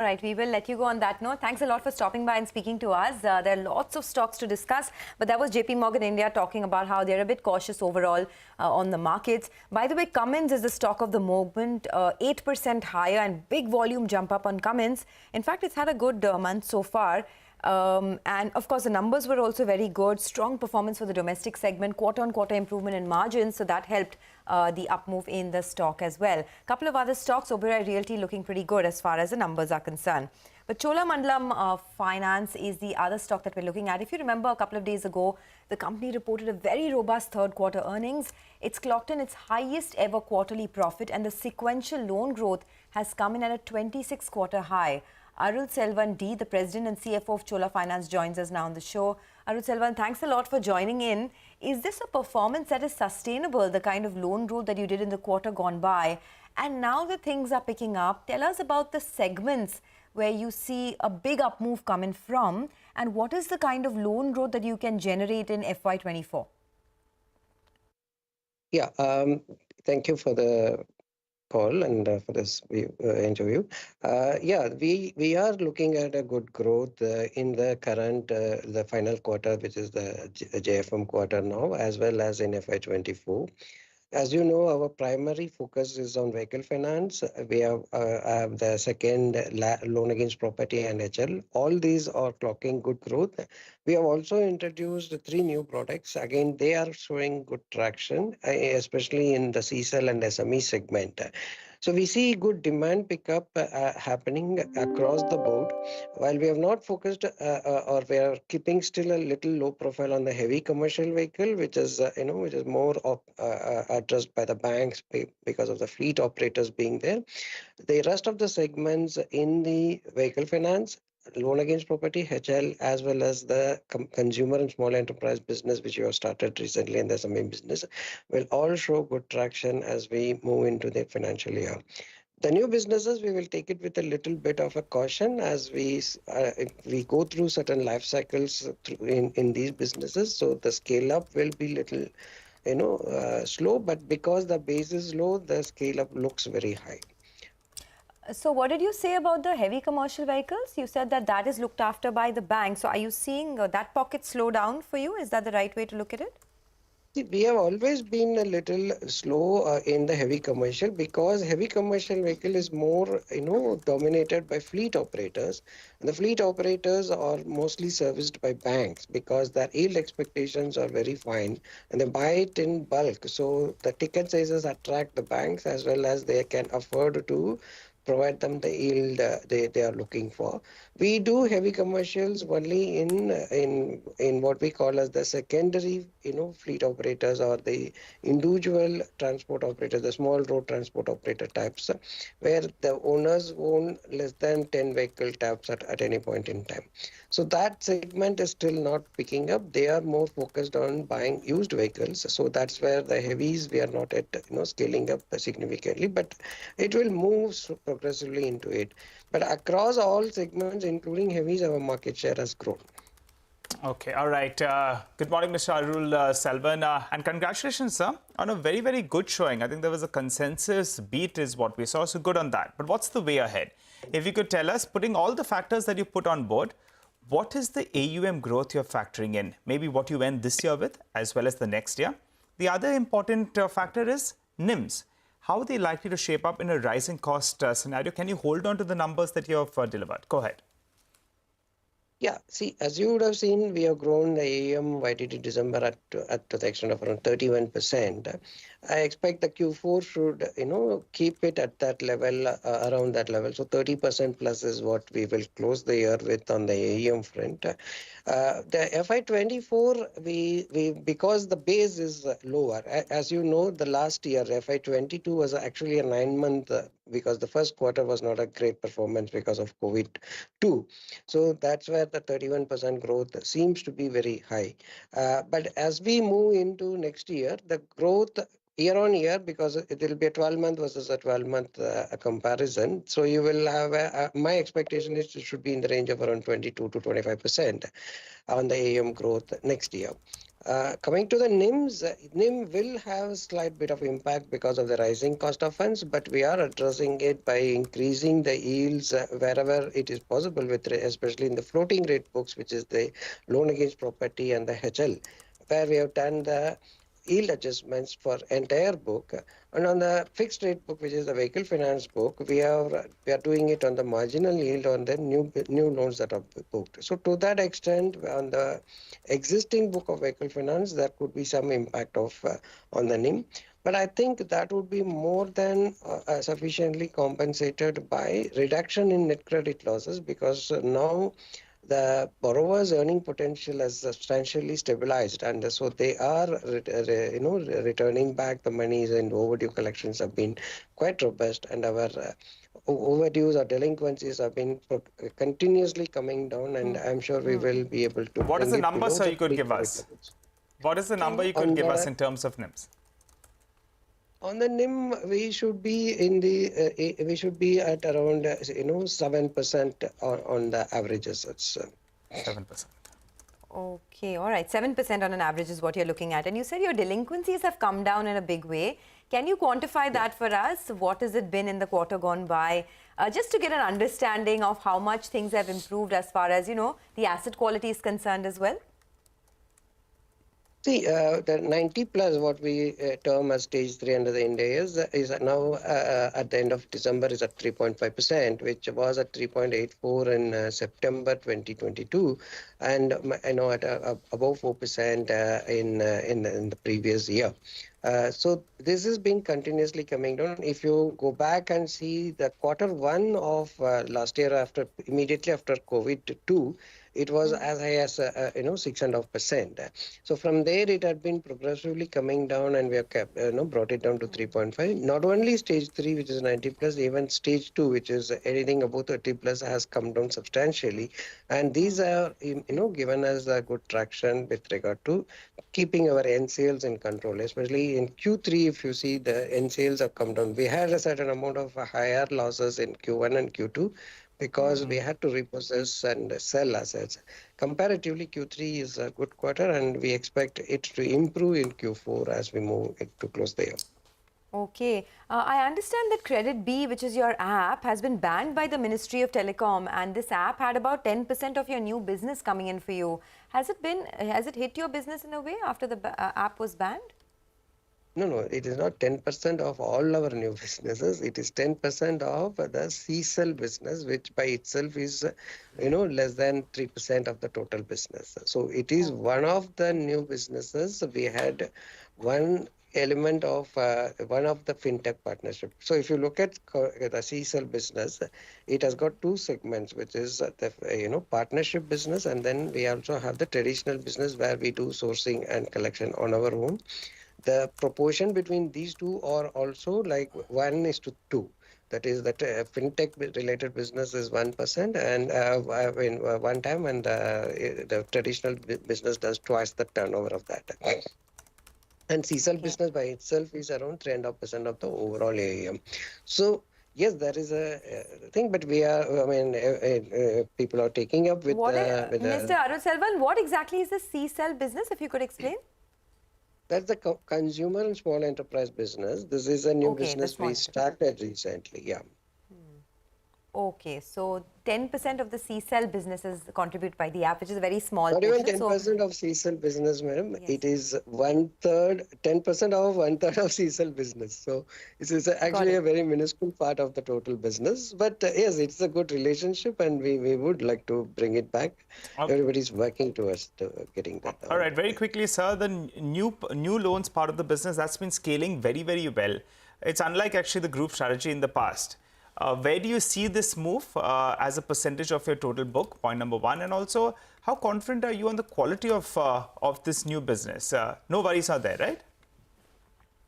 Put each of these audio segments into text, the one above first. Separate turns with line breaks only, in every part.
All right, we will let you go on that note. Thanks a lot for stopping by and speaking to us. There are lots of stocks to discuss, but that was JP Morgan India talking about how they're a bit cautious overall on the markets. By the way, Cummins is the stock of the moment, 8% higher and big volume jump up on Cummins. In fact, it's had a good month so far. And of course, the numbers were also very good. Strong performance for the domestic segment, quarter-on-quarter improvement in margins. So that helped the up move in the stock as well. Couple of other stocks, Oberoi Realty looking pretty good as far as the numbers are concerned. But Cholamandalam Finance is the other stock that we're looking at. If you remember, a couple of days ago, the company reported a very robust third quarter earnings. It's clocked in its highest ever quarterly profit, and the sequential loan growth has come in at a 26-quarter high. Arul Selvan D, the President and CFO of Chola Finance, joins us now on the show. Arul Selvan, thanks a lot for joining in. Is this a performance that is sustainable, the kind of loan growth that you did in the quarter gone by? And now that things are picking up, tell us about the segments where you see a big up move coming from, and what is the kind of loan growth that you can generate in FY24?
Yeah, thank you for the call and for this interview. We are looking at a good growth in the current, the final quarter, which is the JFM quarter now, as well as in FY24. As you know, our primary focus is on vehicle finance. We have the second loan against property and HL. All these are clocking good growth. We have also introduced 3 new products. Again, they are showing good traction, especially in the CSEL and SME segment. So we see good demand pickup happening across the board. While we have not focused or we are keeping still a little low profile on the heavy commercial vehicle, which is which is more addressed by the banks because of the fleet operators being there. The rest of the segments in the vehicle finance, loan against property, HL, as well as the consumer and small enterprise business, which you have started recently in the SME business, will all show good traction as we move into the financial year. The new businesses, we will take it with a little bit of a caution as we go through certain life cycles in these businesses. So the scale up will be little slow, but because the base is low, the scale up looks very high.
So what did you say about the heavy commercial vehicles? You said that that is looked after by the bank. So are you seeing that pocket slow down for you? Is that the right way to look at it?
We have always been a little slow in the heavy commercial because heavy commercial vehicle is more, dominated by fleet operators. And the fleet operators are mostly serviced by banks because their yield expectations are very fine and they buy it in bulk. So the ticket sizes attract the banks as well as they can afford to provide them the yield they are looking for. We do heavy commercials only in what we call as the secondary, fleet operators or the individual transport operators, the small road transport operator types, where the owners own less than 10 vehicle types at any point in time. So that segment is still not picking up. They are more focused on buying used vehicles. So that's where the heavies we are not at scaling up significantly, but it will move progressively into it. But across all segments, including heavies, our market share has grown.
Okay, all right. Good morning, Mr. Arul Selvan, and congratulations, sir, on a very, very good showing. I think there was a consensus beat is what we saw, so good on that. But what's the way ahead? If you could tell us, putting all the factors that you put on board, what is the AUM growth you're factoring in? Maybe what you end this year with, as well as the next year. The other important factor is NIMs. How are they likely to shape up in a rising cost scenario? Can you hold on to the numbers that you have delivered? Go ahead.
Yeah, see, as you would have seen, we have grown the AUM YTD December at to the extent of around 31%. I expect the Q4 should, keep it at that level, around that level. So 30% plus is what we will close the year with on the AUM front. The FY24, we because the base is lower. As you know, the last year, FY22 was actually a 9-month because the first quarter was not a great performance because of COVID-2. So that's where the 31% growth seems to be very high. But as we move into next year, the growth year on year, because it will be a 12-month versus a 12-month comparison. So you will have my expectation is it should be in the range of around 22 to 25% on the AUM growth next year. Coming to the NIMs, NIM will have a slight bit of impact because of the rising cost of funds, but we are addressing it by increasing the yields wherever it is possible, especially in the floating rate books, which is the loan against property and the HL, where we have done the yield adjustments for entire book. And on the fixed rate book, which is the vehicle finance book, we are doing it on the marginal yield on the new loans that are booked. So to that extent, on the existing book of vehicle finance, there could be some impact of on the NIM. But I think that would be more than sufficiently compensated by reduction in net credit losses, because now the borrower's earning potential has substantially stabilized, and so they are returning back the monies, and overdue collections have been quite robust, and our overdues or delinquencies have been continuously coming down, and I'm sure we will be able to.
What is the number, sir, you could give us? What is the number you could give us in terms of NIMs?
On the NIM, we should be in the we should be at around 7% on the averages. It's
7%.
Okay, all right. 7% on an average is what you're looking at. And you said your delinquencies have come down in a big way. Can you quantify that for us? What has it been in the quarter gone by? Just to get an understanding of how much things have improved as far as, the asset quality is concerned as well.
See, the 90 plus, what we term as stage 3 under the Ind AS, is now at the end of December is at 3.5%, which was at 3.84 in September 2022, and at above 4% in the previous year. So this has been continuously coming down. If you go back and see the Q1 of last year, immediately after COVID-2, it was as high as 6.5%. So from there, it had been progressively coming down, and we have kept brought it down to 3.5. Not only stage 3, which is 90 plus, even stage 2, which is anything above 30 plus, has come down substantially. And these are given us a good traction with regard to keeping our NCLs in control, especially in Q3. If you see, the NCLs have come down. We had a certain amount of higher losses in Q1 and Q2 because we had to repossess and sell assets. Comparatively, Q3 is a good quarter, and we expect it to improve in Q4 as we move to close the year.
Okay. I understand that Credit B, which is your app, has been banned by the Ministry of Telecom, and this app had about 10% of your new business coming in for you. Has it hit your business in a way after the app was banned?
No, it is not 10% of all our new businesses. It is 10% of the CSEL business, which by itself is, less than 3% of the total business. So it is one of the new businesses. We had one element of one of the fintech partnership. So if you look at the CSEL business, it has got two segments, which is the partnership business, and then we also have the traditional business where we do sourcing and collection on our own. The proportion between these two are also like 1:2. That is that fintech related business is 1%, and one time, and the traditional business does twice the turnover of that. And CSEL business by itself is around 3.5% of the overall AUM. So yes, there is a thing, but we are, people are taking up with
Mr. Arul Selvan, what exactly is the CSEL business, if you could explain?
That's the consumer and small enterprise business. This is a new business we started recently. Yeah.
Okay, so 10% of the CSEL business is contributed by the app, which is a very small
Not
portion.
even 10% of CSEL business, madam. Yes. It is 1/3, 10% of 1/3 of CSEL business. So it is actually a very minuscule part of the total business. But yes, it's a good relationship, and we would like to bring it back. Okay. Everybody's working towards getting that.
All right, very quickly, sir, the new loans part of the business, that's been scaling very, very well. It's unlike actually the group strategy in the past. Where do you see this move as a percentage of your total book? Point number one. And also, how confident are you on the quality of this new business? No worries are there, right?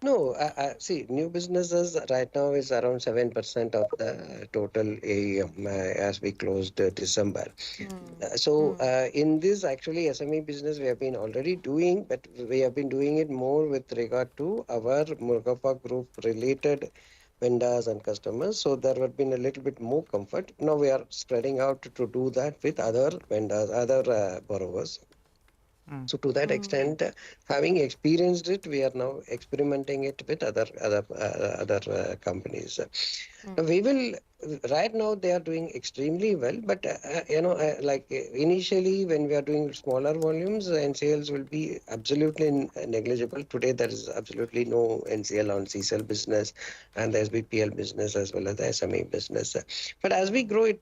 No, see, new businesses right now is around 7% of the total AUM as we closed December. In this actually SME business we have been already doing, but we have been doing it more with regard to our Murugappa Group related vendors and customers. So there would been a little bit more comfort. Now we are spreading out to do that with other vendors, other borrowers. So to that extent, having experienced it, we are now experimenting it with other companies. Now we will right now they are doing extremely well, but initially when we are doing smaller volumes, NCLs will be absolutely negligible. Today there is absolutely no NCL on CSL business and the SBPL business as well as the SME business. But as we grow,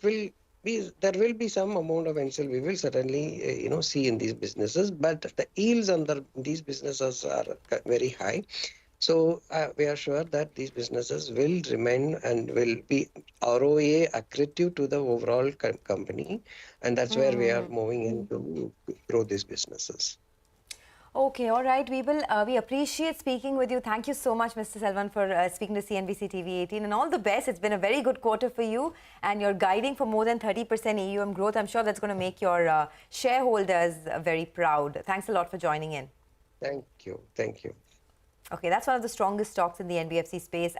there will be some amount of NCL we will certainly see in these businesses, but the yields on these businesses are very high. So we are sure that these businesses will remain and will be ROA accretive to the overall company, and that's where we are moving in to grow these businesses.
Okay, all right. We appreciate speaking with you. Thank you so much, Mr. Selvan, for speaking to CNBC TV 18, and all the best. It's been a very good quarter for you, and you're guiding for more than 30% AUM growth. I'm sure that's going to make your shareholders very proud. Thanks a lot for joining in.
Thank you. Thank you.
Okay, that's one of the strongest stocks in the NBFC space.